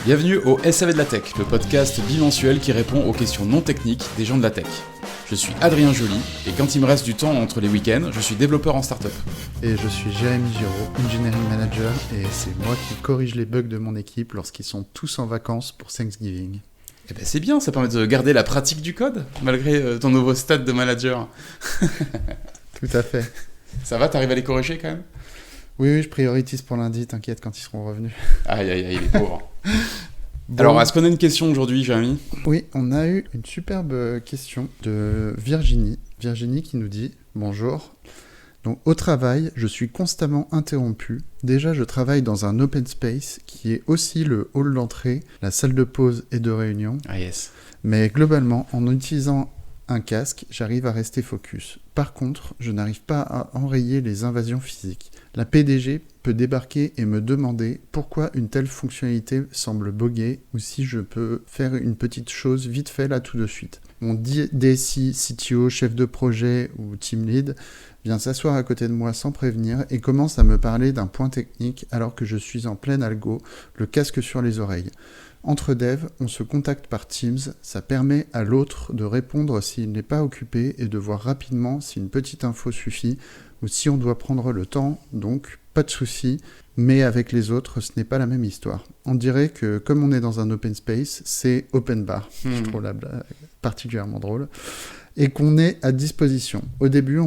Bienvenue au SAV de la Tech, le podcast bimensuel qui répond aux questions non techniques des gens de la tech. Je suis Adrien Joly, et quand il me reste du temps entre les week-ends, je suis développeur en startup. Et je suis Jérémy Giraud, Engineering Manager, et c'est moi qui corrige les bugs de mon équipe lorsqu'ils sont tous en vacances pour Thanksgiving. Eh ben c'est bien, ça permet de garder la pratique du code, malgré ton nouveau stade de manager. Tout à fait. Ça va, t'arrives à les corriger quand même ? Oui, je priorise pour lundi, t'inquiète, quand ils seront revenus. Aïe, les pauvres. Bon. Alors, est-ce qu'on a une question aujourd'hui, Jérémy ? Oui, on a eu une superbe question de Virginie. Virginie qui nous dit « Bonjour. Donc, au travail, je suis constamment interrompu. Déjà, je travaille dans un open space qui est aussi le hall d'entrée, la salle de pause et de réunion. Ah yes. Mais globalement, en utilisant un casque, j'arrive à rester focus. Par contre, je n'arrive pas à enrayer les invasions physiques. La PDG peut débarquer et me demander pourquoi une telle fonctionnalité semble bugger ou si je peux faire une petite chose vite fait là tout de suite. Mon DSI, CTO, chef de projet ou team lead vient s'asseoir à côté de moi sans prévenir et commence à me parler d'un point technique alors que je suis en pleine algo, le casque sur les oreilles. Entre devs, on se contacte par Teams, ça permet à l'autre de répondre s'il n'est pas occupé et de voir rapidement si une petite info suffit ou si on doit prendre le temps, donc pas de souci, mais avec les autres, ce n'est pas la même histoire. On dirait que comme on est dans un open space, c'est open bar, je trouve la blague particulièrement drôle, et qu'on est à disposition. Au début,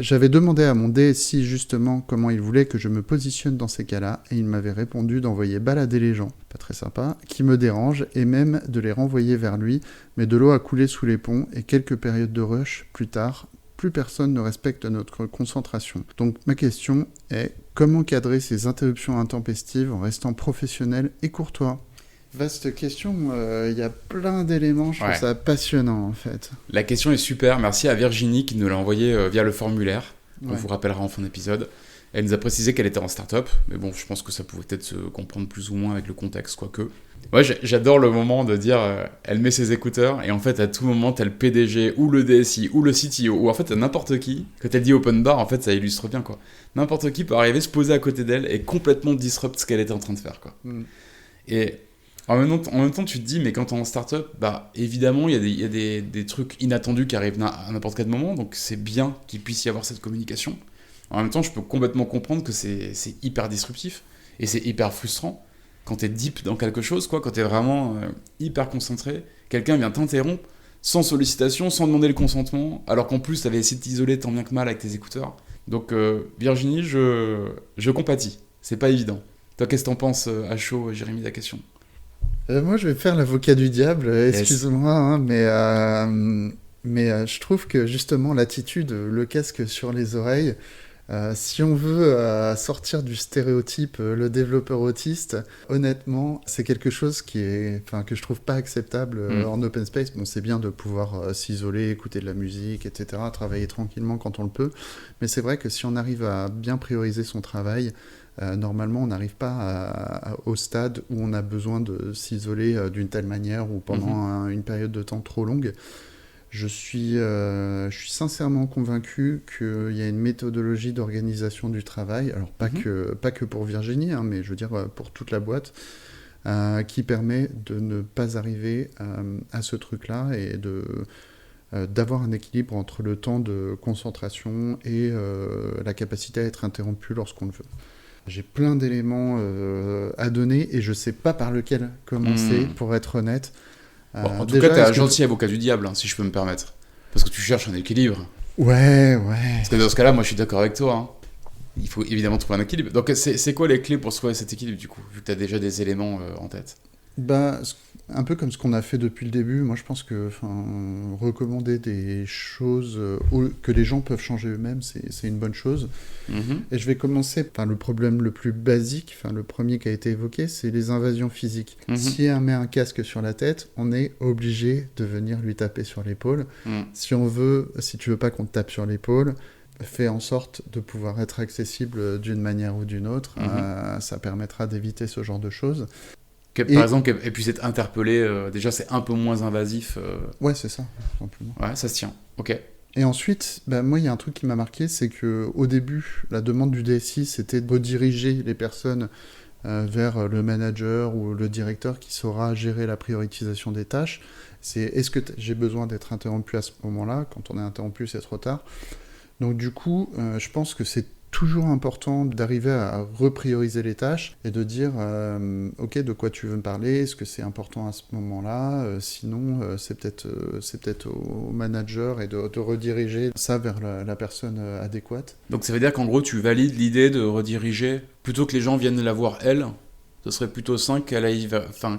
j'avais demandé à mon DSI justement comment il voulait que je me positionne dans ces cas-là, et il m'avait répondu d'envoyer balader les gens, pas très sympa, qui me dérangent, et même de les renvoyer vers lui, mais de l'eau a coulé sous les ponts, et quelques périodes de rush plus tard, plus personne ne respecte notre concentration. Donc ma question est, comment cadrer ces interruptions intempestives en restant professionnel et courtois ? Vaste question, il y a plein d'éléments, je trouve ça passionnant en fait. La question est super, merci à Virginie qui nous l'a envoyée via le formulaire. On Ouais. vous rappellera en fin d'épisode. Elle nous a précisé qu'elle était en start-up, mais bon, je pense que ça pouvait peut-être se comprendre plus ou moins avec le contexte, quoique. Moi, j'adore le moment de dire, elle met ses écouteurs, et en fait, à tout moment, t'as le PDG, ou le DSI, ou le CTO, ou en fait, t'as n'importe qui. Quand elle dit open bar, en fait, ça illustre bien, quoi. N'importe qui peut arriver, se poser à côté d'elle, et complètement disrupt ce qu'elle était en train de faire, quoi. Et en même temps, tu te dis, mais quand t'es en start-up, bah, évidemment, il y a des trucs inattendus qui arrivent à n'importe quel moment, donc c'est bien qu'il puisse y avoir cette communication. En même temps, je peux complètement comprendre que c'est hyper disruptif et c'est hyper frustrant quand t'es deep dans quelque chose, quoi, quand t'es vraiment hyper concentré, quelqu'un vient t'interrompre sans sollicitation, sans demander le consentement, alors qu'en plus t'avais essayé de t'isoler tant bien que mal avec tes écouteurs. Donc Virginie, je compatis, c'est pas évident. Toi, qu'est-ce que t'en penses à chaud, Jérémy, de la question ? Moi, je vais faire l'avocat du diable, excuse-moi, hein, mais je trouve que justement l'attitude, le casque sur les oreilles, si on veut sortir du stéréotype le développeur autiste, honnêtement, c'est quelque chose que je trouve pas acceptable en open space. Bon, c'est bien de pouvoir s'isoler, écouter de la musique, etc., travailler tranquillement quand on le peut, mais c'est vrai que si on arrive à bien prioriser son travail, normalement, on n'arrive pas au stade où on a besoin de s'isoler d'une telle manière ou pendant une période de temps trop longue. Je suis sincèrement convaincu qu'il y a une méthodologie d'organisation du travail, alors pas que pour Virginie, hein, mais je veux dire pour toute la boîte, qui permet de ne pas arriver à ce truc-là et d'avoir un équilibre entre le temps de concentration et la capacité à être interrompu lorsqu'on le veut. J'ai plein d'éléments à donner et je ne sais pas par lequel commencer, pour être honnête. Bon, en tout cas, t'es un gentil avocat du diable, hein, si je peux me permettre. Parce que tu cherches un équilibre. Ouais. Parce que dans ce cas-là, moi, je suis d'accord avec toi. Hein. Il faut évidemment trouver un équilibre. Donc, c'est quoi les clés pour trouver cet équilibre, du coup, vu que t'as déjà des éléments en tête ? Bah, un peu comme ce qu'on a fait depuis le début, moi je pense que recommander des choses que les gens peuvent changer eux-mêmes, c'est une bonne chose. Et je vais commencer par le problème le plus basique, le premier qui a été évoqué, c'est les invasions physiques. Si on met un casque sur la tête, on est obligé de venir lui taper sur l'épaule. Si tu veux pas qu'on te tape sur l'épaule, fais en sorte de pouvoir être accessible d'une manière ou d'une autre. Ça permettra d'éviter ce genre de choses. Par exemple, qu'elle puisse être interpellée, déjà c'est un peu moins invasif. Ouais, c'est ça, simplement. Ouais, ça se tient, ok. Et ensuite, moi, il y a un truc qui m'a marqué, c'est qu'au début, la demande du DSI, c'était de rediriger les personnes vers le manager ou le directeur qui saura gérer la prioritisation des tâches. C'est est-ce que j'ai besoin d'être interrompu à ce moment-là? Quand on est interrompu, c'est trop tard. Donc du coup, je pense que c'est toujours important d'arriver à reprioriser les tâches et de dire ok, de quoi tu veux me parler, est-ce que c'est important à ce moment-là, sinon c'est peut-être au manager et de rediriger ça vers la personne adéquate. Donc ça veut dire qu'en gros, tu valides l'idée de rediriger, plutôt que les gens viennent la voir elle, ce serait plutôt sain que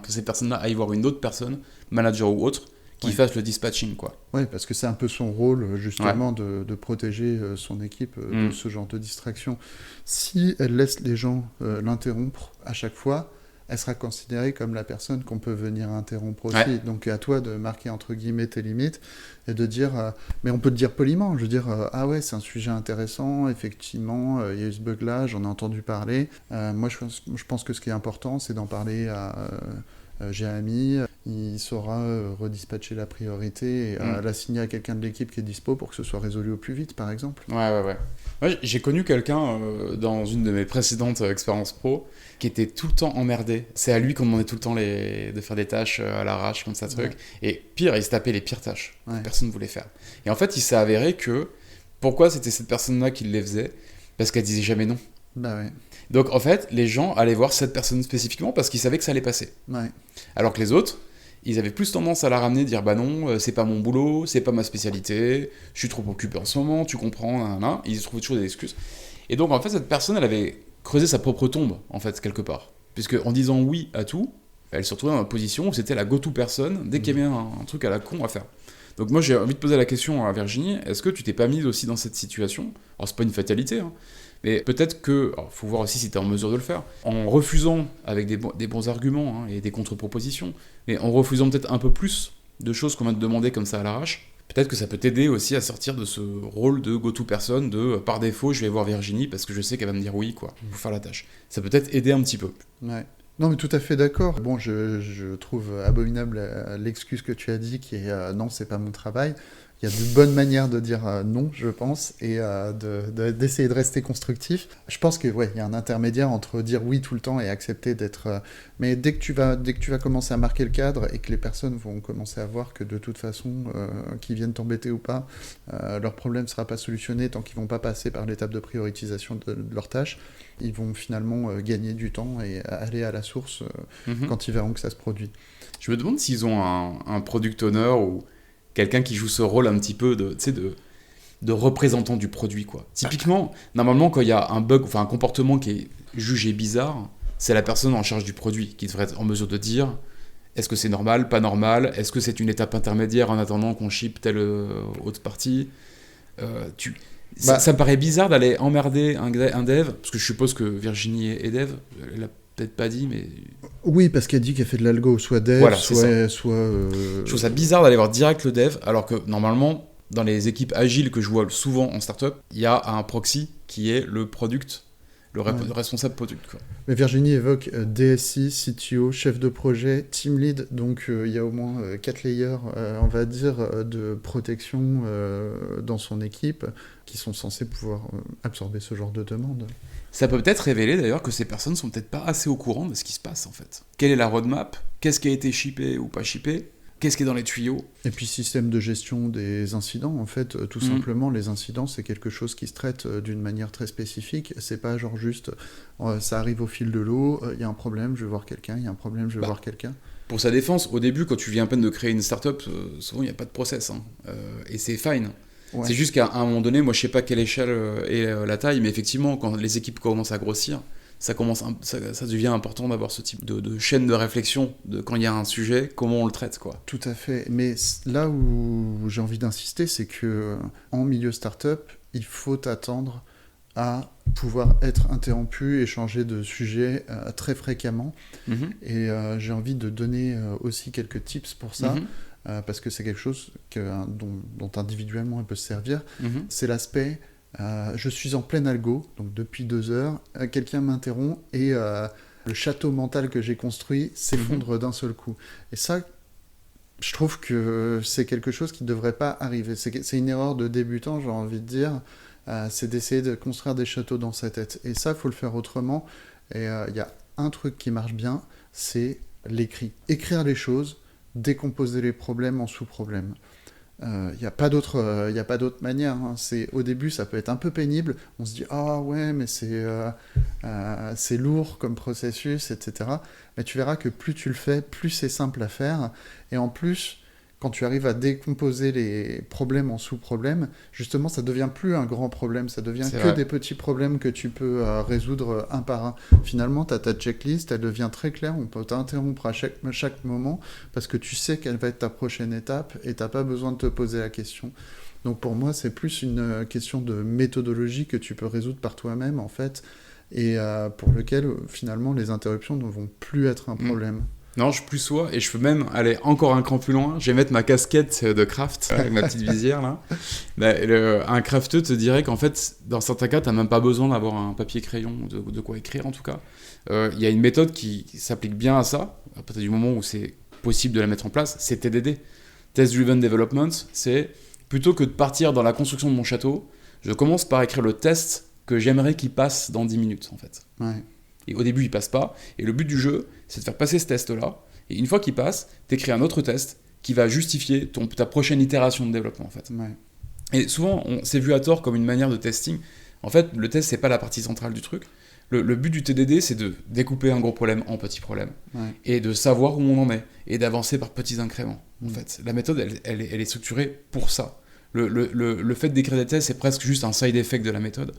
ces personnes-là aillent voir une autre personne, manager ou autre, qui fasse le dispatching, quoi. Oui, parce que c'est un peu son rôle, justement, de protéger son équipe de ce genre de distraction. Si elle laisse les gens l'interrompre à chaque fois, elle sera considérée comme la personne qu'on peut venir interrompre aussi. Ouais. Donc à toi de marquer entre guillemets tes limites et de dire, mais on peut te dire poliment, je veux dire, ah ouais, c'est un sujet intéressant, effectivement, il y a eu ce bug-là, j'en ai entendu parler. Moi, je pense que ce qui est important, c'est d'en parler à... Jérémy, il saura redispatcher la priorité et l'assigner à quelqu'un de l'équipe qui est dispo pour que ce soit résolu au plus vite, par exemple. Ouais. Moi, j'ai connu quelqu'un dans une de mes précédentes expériences pro qui était tout le temps emmerdé. C'est à lui qu'on demandait tout le temps de faire des tâches à l'arrache, comme ça, truc. Ouais. Et pire, il se tapait les pires tâches que personne ne voulait faire. Et en fait, il s'est avéré que pourquoi c'était cette personne-là qui les faisait? Parce qu'elle disait jamais non. Bah ouais. Donc en fait, les gens allaient voir cette personne spécifiquement parce qu'ils savaient que ça allait passer. Ouais. Alors que les autres, ils avaient plus tendance à la ramener, dire bah non, c'est pas mon boulot, c'est pas ma spécialité, je suis trop occupé en ce moment, tu comprends, nan. Ils trouvaient toujours des excuses. Et donc en fait, cette personne, elle avait creusé sa propre tombe, en fait, quelque part. Puisque en disant oui à tout, elle se retrouvait dans une position où c'était la go-to personne dès qu'il y avait un truc à la con à faire. Donc moi, j'ai envie de poser la question à Virginie, est-ce que tu t'es pas mise aussi dans cette situation? Alors c'est pas une fatalité, hein. Mais peut-être que, il faut voir aussi si tu es en mesure de le faire, en refusant avec des bons arguments et des contre-propositions, mais en refusant peut-être un peu plus de choses qu'on va te demander comme ça à l'arrache, peut-être que ça peut t'aider aussi à sortir de ce rôle de go-to personne, de par défaut je vais voir Virginie parce que je sais qu'elle va me dire oui quoi, pour faire la tâche. Ça peut peut-être aider un petit peu. Ouais. Non mais tout à fait d'accord. Bon, je trouve abominable l'excuse que tu as dit qui est non, c'est pas mon travail. Il y a de bonnes manières de dire non, je pense, et d'essayer de rester constructif. Je pense que il y a un intermédiaire entre dire oui tout le temps et accepter d'être. Mais dès que tu vas commencer à marquer le cadre et que les personnes vont commencer à voir que de toute façon, qu'ils viennent t'embêter ou pas, leur problème ne sera pas solutionné tant qu'ils vont pas passer par l'étape de prioritisation de leurs tâches. Ils vont finalement gagner du temps et aller à la source quand ils verront que ça se produit. Je me demande s'ils ont un product owner ou quelqu'un qui joue ce rôle un petit peu de représentant du produit, quoi. Typiquement, normalement, quand il y a un bug, enfin un comportement qui est jugé bizarre, c'est la personne en charge du produit qui devrait être en mesure de dire est-ce que c'est normal, pas normal, est-ce que c'est une étape intermédiaire en attendant qu'on ship telle autre partie. Ça me paraît bizarre d'aller emmerder un dev, parce que je suppose que Virginie est dev, elle a peut-être pas dit, mais... Oui, parce qu'elle dit qu'elle fait de l'algo, soit dev, voilà, soit... Je trouve ça bizarre d'aller voir direct le dev, alors que normalement, dans les équipes agiles que je vois souvent en startup, il y a un proxy qui est le product, le responsable product, quoi. Mais Virginie évoque DSI, CTO, chef de projet, team lead, donc il y a au moins 4 layers, on va dire, de protection dans son équipe qui sont censés pouvoir absorber ce genre de demande. Ça peut peut-être révéler d'ailleurs que ces personnes sont peut-être pas assez au courant de ce qui se passe en fait. Quelle est la roadmap? Qu'est-ce qui a été shippé ou pas shippé? Qu'est-ce qui est dans les tuyaux? Et puis système de gestion des incidents, en fait, tout simplement, les incidents, c'est quelque chose qui se traite d'une manière très spécifique. C'est pas genre juste, ça arrive au fil de l'eau, il y a un problème, je vais voir quelqu'un, il y a un problème, je vais voir quelqu'un. Pour sa défense, au début, quand tu viens à peine de créer une startup, souvent il n'y a pas de process, et c'est fine. Ouais. C'est juste qu'à un moment donné, moi je sais pas quelle échelle est la taille, mais effectivement, quand les équipes commencent à grossir, ça devient important d'avoir ce type de chaîne de réflexion, de quand il y a un sujet, comment on le traite, quoi. Tout à fait. Mais là où j'ai envie d'insister, c'est que en milieu startup, il faut attendre à pouvoir être interrompu et changer de sujet très fréquemment. Et j'ai envie de donner aussi quelques tips pour ça. Parce que c'est quelque chose dont individuellement elle peut se servir. C'est l'aspect je suis en pleine algo, donc depuis 2 heures, quelqu'un m'interrompt et le château mental que j'ai construit s'effondre d'un seul coup. Et ça, je trouve que c'est quelque chose qui ne devrait pas arriver. C'est une erreur de débutant, j'ai envie de dire. C'est d'essayer de construire des châteaux dans sa tête. Et ça, il faut le faire autrement. Et il y a un truc qui marche bien, c'est l'écrit. Écrire les choses, décomposer les problèmes en sous-problèmes. Il n'y a pas d'autre manière. Hein. Au début, ça peut être un peu pénible. On se dit « Ah ouais, mais c'est lourd comme processus, etc. » Mais tu verras que plus tu le fais, plus c'est simple à faire. Et en plus, quand tu arrives à décomposer les problèmes en sous-problèmes, justement, ça devient plus un grand problème. Ça devient que des petits problèmes que tu peux résoudre un par un. Finalement, tu as ta checklist, elle devient très claire. On peut t'interrompre à chaque moment parce que tu sais quelle va être ta prochaine étape et tu n'as pas besoin de te poser la question. Donc pour moi, c'est plus une question de méthodologie que tu peux résoudre par toi-même, en fait, et pour lequel, finalement, les interruptions ne vont plus être un problème. Non, je plus sois, et je peux même aller encore un cran plus loin. Je vais mettre ma casquette de craft, avec ma petite visière, là. Un crafteux te dirait qu'en fait, dans certains cas, tu n'as même pas besoin d'avoir un papier-crayon, de quoi écrire, en tout cas. Il y a une méthode qui s'applique bien à ça, à partir du moment où c'est possible de la mettre en place, c'est TDD. Test Driven Development, c'est plutôt que de partir dans la construction de mon château, je commence par écrire le test que j'aimerais qu'il passe dans 10 minutes, en fait. Ouais. Et au début, il passe pas. Et le but du jeu, c'est de faire passer ce test-là. Et une fois qu'il passe, t'écris un autre test qui va justifier ta prochaine itération de développement, en fait. Ouais. Et souvent, on s'est vu à tort comme une manière de testing. En fait, le test, c'est pas la partie centrale du truc. Le but du TDD, c'est de découper un gros problème en petits problèmes. Ouais. Et de savoir où on en est. Et d'avancer par petits incréments, en fait. La méthode, elle est structurée pour ça. Le fait d'écrire des tests, c'est presque juste un side effect de la méthode.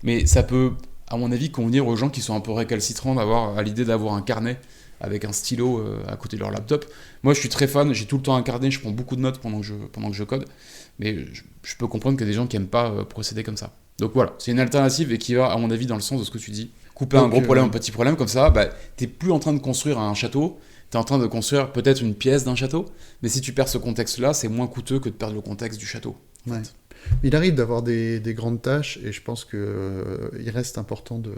Mais ça peut, à mon avis, convenir aux gens qui sont un peu récalcitrants à l'idée d'avoir un carnet avec un stylo à côté de leur laptop. Moi, je suis très fan, j'ai tout le temps un carnet, je prends beaucoup de notes pendant que je code, mais je peux comprendre qu'il y a des gens qui n'aiment pas procéder comme ça. Donc voilà, c'est une alternative et qui va, à mon avis, dans le sens de ce que tu dis. Couper un gros problème en petits problèmes, comme ça, t'es plus en train de construire un château, t'es en train de construire peut-être une pièce d'un château, mais si tu perds ce contexte-là, c'est moins coûteux que de perdre le contexte du château. En fait. Il arrive d'avoir des grandes tâches et je pense qu'il reste important de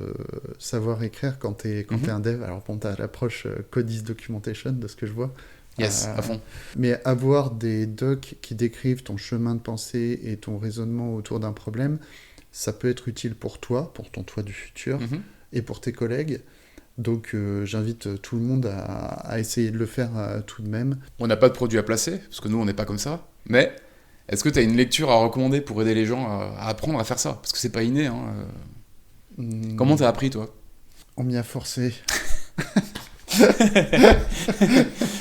savoir écrire quand t'es un dev. Alors bon, t'as l'approche Code is Documentation de ce que je vois. Yes, à fond. Mais avoir des docs qui décrivent ton chemin de pensée et ton raisonnement autour d'un problème, ça peut être utile pour toi, pour ton toi du futur, et pour tes collègues. Donc j'invite tout le monde à essayer de le faire tout de même. On n'a pas de produit à placer, parce que nous on n'est pas comme ça, mais est-ce que tu as une lecture à recommander pour aider les gens à apprendre à faire ça ? Parce que c'est pas inné. Comment t'as appris, toi ? On m'y a forcé.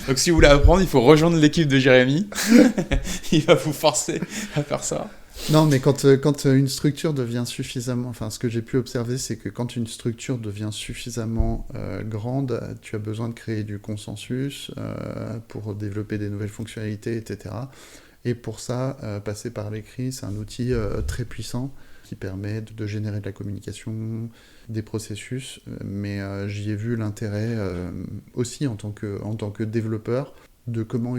Donc si vous voulez apprendre, il faut rejoindre l'équipe de Jérémy. Il va vous forcer à faire ça. Non, mais quand une structure devient suffisamment... Enfin, ce que j'ai pu observer, c'est que quand une structure devient suffisamment grande, tu as besoin de créer du consensus pour développer des nouvelles fonctionnalités, etc. Et pour ça, passer par l'écrit, c'est un outil très puissant qui permet de générer de la communication, des processus. Mais j'y ai vu l'intérêt aussi en tant que développeur de comment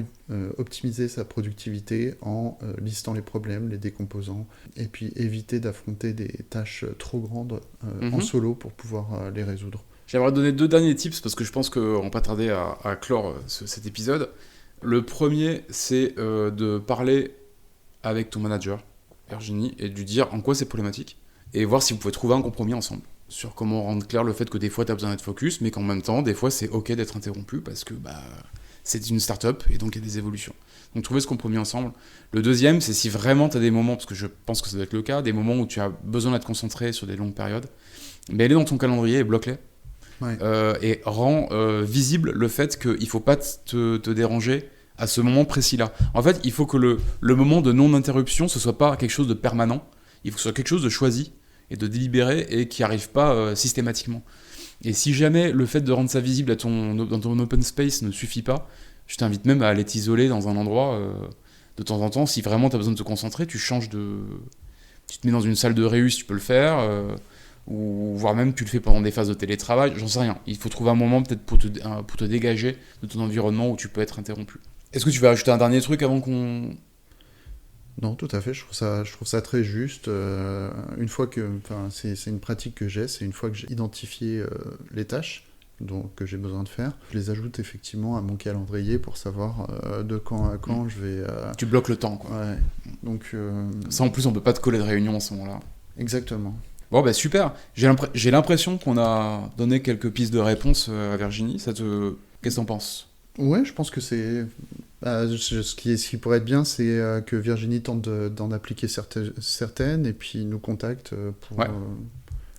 optimiser sa productivité en listant les problèmes, les décomposant, et puis éviter d'affronter des tâches trop grandes en solo pour pouvoir les résoudre. J'aimerais donner 2 derniers tips, parce que je pense qu'on va pas tarder à clore cet épisode. Le premier, c'est de parler avec ton manager, Virginie, et de lui dire en quoi c'est problématique, et voir si vous pouvez trouver un compromis ensemble, sur comment rendre clair le fait que des fois tu as besoin d'être focus, mais qu'en même temps, des fois c'est ok d'être interrompu, parce que c'est une start-up, et donc il y a des évolutions. Donc trouver ce compromis ensemble. Le deuxième, c'est si vraiment tu as des moments, parce que je pense que ça doit être le cas, des moments où tu as besoin d'être concentré sur des longues périodes, mais allez dans ton calendrier et bloque-les. Ouais. Et rend visible le fait qu'il ne faut pas te déranger à ce moment précis-là. En fait, il faut que le moment de non-interruption, ce ne soit pas quelque chose de permanent, il faut que ce soit quelque chose de choisi et de délibéré et qui n'arrive pas systématiquement. Et si jamais le fait de rendre ça visible dans ton open space ne suffit pas, je t'invite même à aller t'isoler dans un endroit de temps en temps. Si vraiment tu as besoin de te concentrer, tu te mets dans une salle de réus, tu peux le faire, ou voire même tu le fais pendant des phases de télétravail, j'en sais rien. Il faut trouver un moment peut-être pour te dégager de ton environnement où tu peux être interrompu. Est-ce que tu veux ajouter un dernier truc avant qu'on... Non, tout à fait, je trouve ça très juste. Une fois c'est une pratique que j'ai, c'est une fois que j'ai identifié les tâches que j'ai besoin de faire, je les ajoute effectivement à mon calendrier pour savoir de quand à quand je vais... Tu bloques le temps, quoi. Ouais, donc... Ça, en plus, on peut pas te coller de réunion en ce moment-là. Exactement. Bon, bah super. J'ai l'impression qu'on a donné quelques pistes de réponse à Virginie. Qu'est-ce que t'en penses? Ouais, je pense que c'est... ce qui pourrait être bien, c'est que Virginie tente d'en appliquer certaines et puis nous contacte pour... Ouais.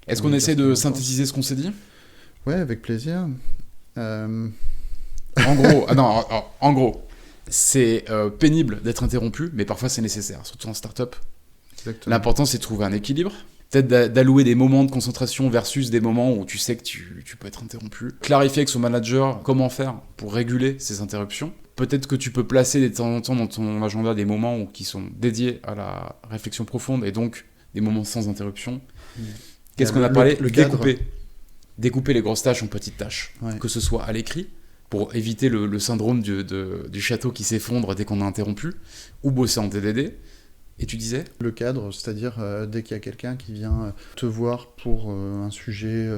Est-ce pour qu'on nous essaie dire ce de qu'on en pense. synthétiser ce qu'on s'est dit? Ouais, avec plaisir. En gros, en gros, c'est pénible d'être interrompu, mais parfois c'est nécessaire, surtout en start-up. Exactement. L'important, c'est de trouver un équilibre. Peut-être d'allouer des moments de concentration versus des moments où tu sais que tu peux être interrompu. Clarifier avec son manager comment faire pour réguler ces interruptions. Peut-être que tu peux placer de temps en temps dans ton agenda des moments qui sont dédiés à la réflexion profonde et donc des moments sans interruption. Qu'est-ce qu'on a parlé? Le cadre. Découper les grosses tâches en petites tâches, Ouais. que ce soit à l'écrit, pour éviter le syndrome du château qui s'effondre dès qu'on a interrompu, ou bosser en TDD. Et tu disais? Le cadre, c'est-à-dire dès qu'il y a quelqu'un qui vient te voir pour un sujet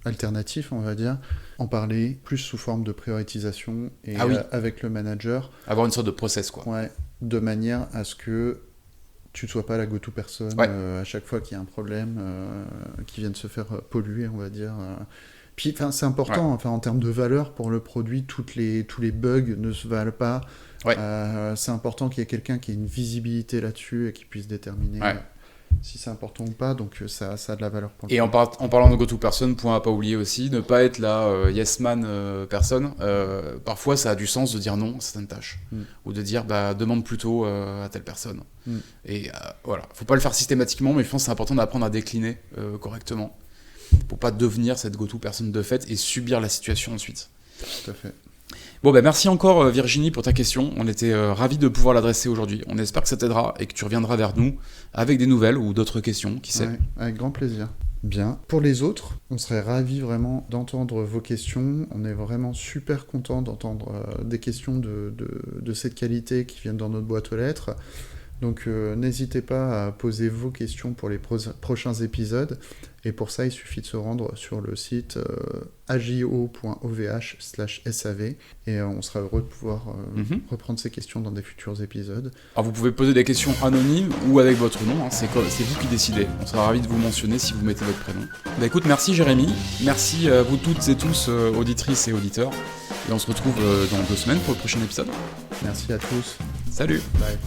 alternatif, on va dire, en parler plus sous forme de prioritisation et Ah oui. avec le manager, Avoir une sorte de process, quoi. ouais, de manière à ce que tu ne sois pas la go-to personne Ouais. à chaque fois qu'il y a un problème qui vient de se faire polluer, on va dire. Puis c'est important, enfin, en termes de valeur pour le produit, tous les bugs ne se valent pas. Ouais. C'est important qu'il y ait quelqu'un qui ait une visibilité là-dessus et qui puisse déterminer Ouais. si c'est important ou pas, donc ça a de la valeur pour le Et en parlant de go-to person, point à pas oublier aussi, ne pas être la yes man personne. Parfois, ça a du sens de dire non à certaines tâches. Ou de dire, demande plutôt à telle personne. Et voilà, faut pas le faire systématiquement, mais je pense que c'est important d'apprendre à décliner correctement. Pour pas devenir cette go-to personne de fait et subir la situation ensuite. Tout à fait. Bon, merci encore Virginie pour ta question. On était ravis de pouvoir l'adresser aujourd'hui. On espère que ça t'aidera et que tu reviendras vers nous avec des nouvelles ou d'autres questions, qui sait. Ouais, avec grand plaisir. Bien. Pour les autres, on serait ravis vraiment d'entendre vos questions. On est vraiment super content d'entendre des questions de cette qualité qui viennent dans notre boîte aux lettres. Donc n'hésitez pas à poser vos questions pour les prochains épisodes. Et pour ça, il suffit de se rendre sur le site agio.ovh/sav et on sera heureux de pouvoir reprendre ces questions dans des futurs épisodes. Alors vous pouvez poser des questions anonymes ou avec votre nom, hein. C'est vous qui décidez. On sera ravis de vous mentionner si vous mettez votre prénom. Écoute, merci Jérémy, merci à vous toutes et tous, auditrices et auditeurs. Et on se retrouve dans 2 semaines pour le prochain épisode. Merci à tous. Salut! Bye.